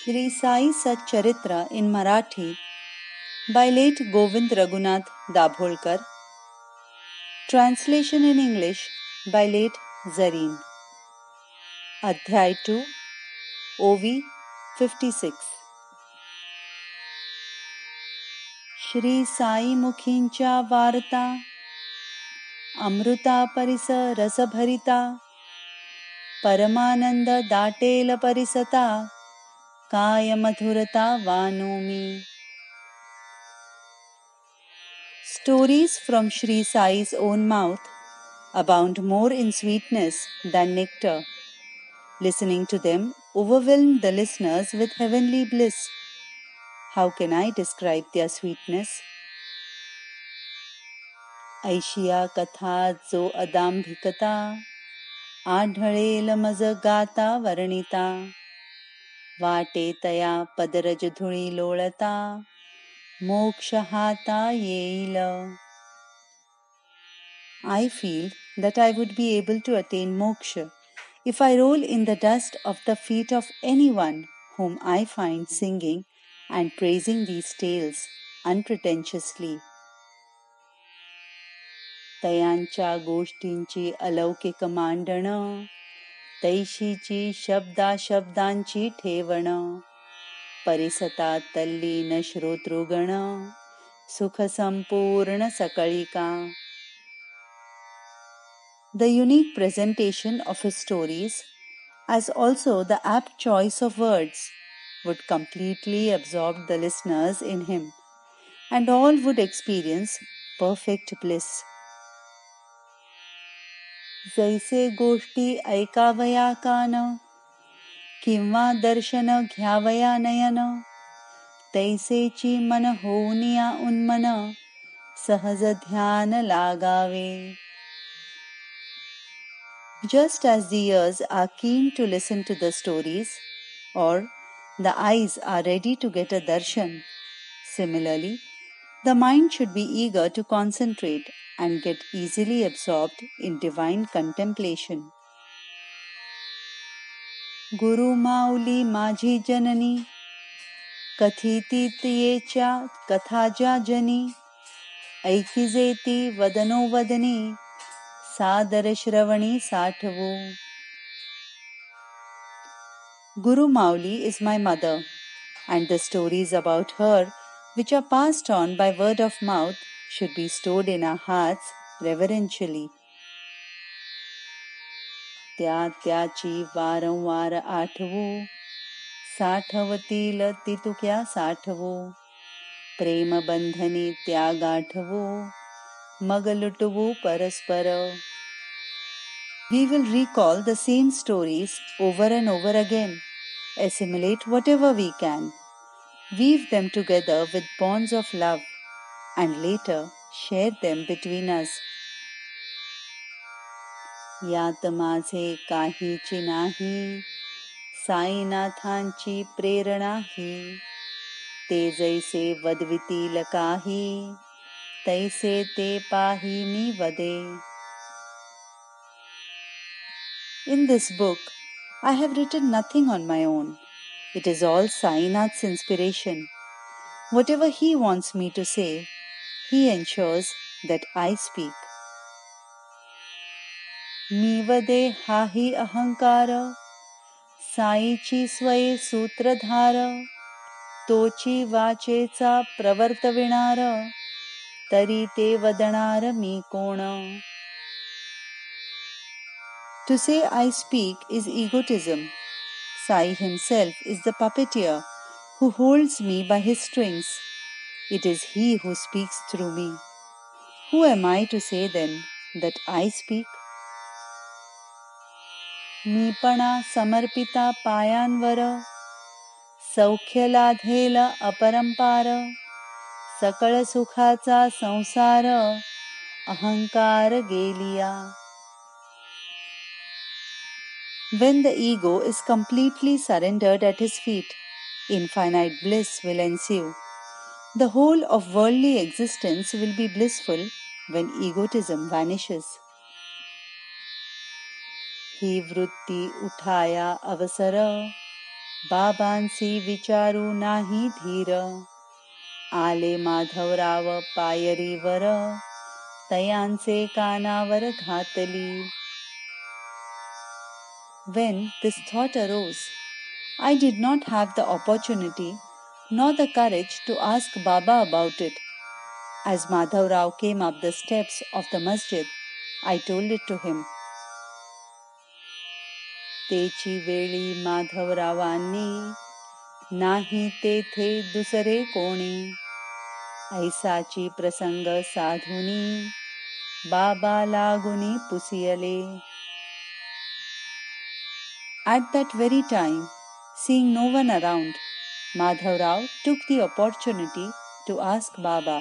Shri Sai Satcharitra in Marathi by late Govind Raghunath Dabholkar. Translation in English by late Zareen. Adhyay 2, OV 56. Shri Sai मुखींच्या वार्ता अमृता परिस रसभरिता परमानंद दाटेल परिसता काय मधुरता वानोमी. Stories from Sri Sai's own mouth abound more in sweetness than nectar. Listening to them overwhelmed the listeners with heavenly bliss. How can I describe their sweetness? Asia कथा जो अदांभिकता आढळेल मज गाता वर्णिता वाटे तया पदरज धुळी लोळता मोक्ष हाता येईल. I feel that I would be able to attain moksha if I roll in the dust of the feet of anyone whom I find singing and praising these tales unpretentiously. तयांच्या गोष्टींची अलौकिक मांडण तैशीची शब्दाशब्दांची ठेवण परिसता तल्लीन श्रोतृगण सुख संपूर्ण सकळिका. The unique presentation of his stories, as also the apt choice of words, would completely absorb the listeners in him, and all would experience perfect bliss. जैसे गोष्टी ऐकावया कान किंवा दर्शन घ्यावया नयन तैसेची मन होऊनिया उन्मन सहज ध्यान लागावे. Just as the ears are keen to listen to the stories, or the eyes are ready to get a darshan, similarly, the mind should be eager to concentrate and get easily absorbed in divine contemplation. Guru Mauli Majhi Janani Kathiti Tiyecha Kathaja Jani Aikizeti Vadano Vadani सादर Shravani साठवो. Guru Mauli is my mother, and the stories about her, which are passed on by word of mouth, should be stored in our hearts reverentially. त्याची वारंवार आठवो साठवतील तितुक्या साठवो प्रेम बंधनी त्या गाठवो मग लुटवो परस्पर. We will recall the same stories over and over again, assimilate whatever we can, weave them together with bonds of love, and later share them between us. यात माझे काहीची नाही साईनाथांची प्रेरणा ही ते जैसे वदवितील काही तैसे ते पाही मी वदे. In this book, I have written nothing on my own. It is all Sainath's inspiration. Whatever he wants me to say, he ensures that I speak. मी वदे हाही अहंकार साईची स्वये सूत्रधार तोची वाचेचा प्रवर्तविणार तरी ते वदणार मी कोण. To say I speak is egotism. Sai himself is the puppeteer who holds me by his strings. It is he who speaks through me. Who am I to say then that I speak? मीपणा समर्पिता पायांवर सौख्य लाधेल अपरंपार सकळ सुखाचा संसार अहंकार गेलिया. When the ego is completely surrendered at his feet, infinite bliss will ensue. The whole of worldly existence will be blissful when egotism vanishes. ही वृत्ती उठाया अवसर बाबांसी विचारू नाही धीर, आले माधवराव पायरीवर, तयांचे कानावर घातली. When this thought arose, I did not have the opportunity nor the courage to ask Baba about it. As Madhav Rao came up the steps of the masjid, I told it to him. तेची वेळी माधवरावांनी, नाही तेथे दुसरे कोणी, ऐसाची प्रसंग साधुनी, बाबा लागुनी पुसियले. At that very time, seeing no one around, Madhav Rao took the opportunity to ask Baba,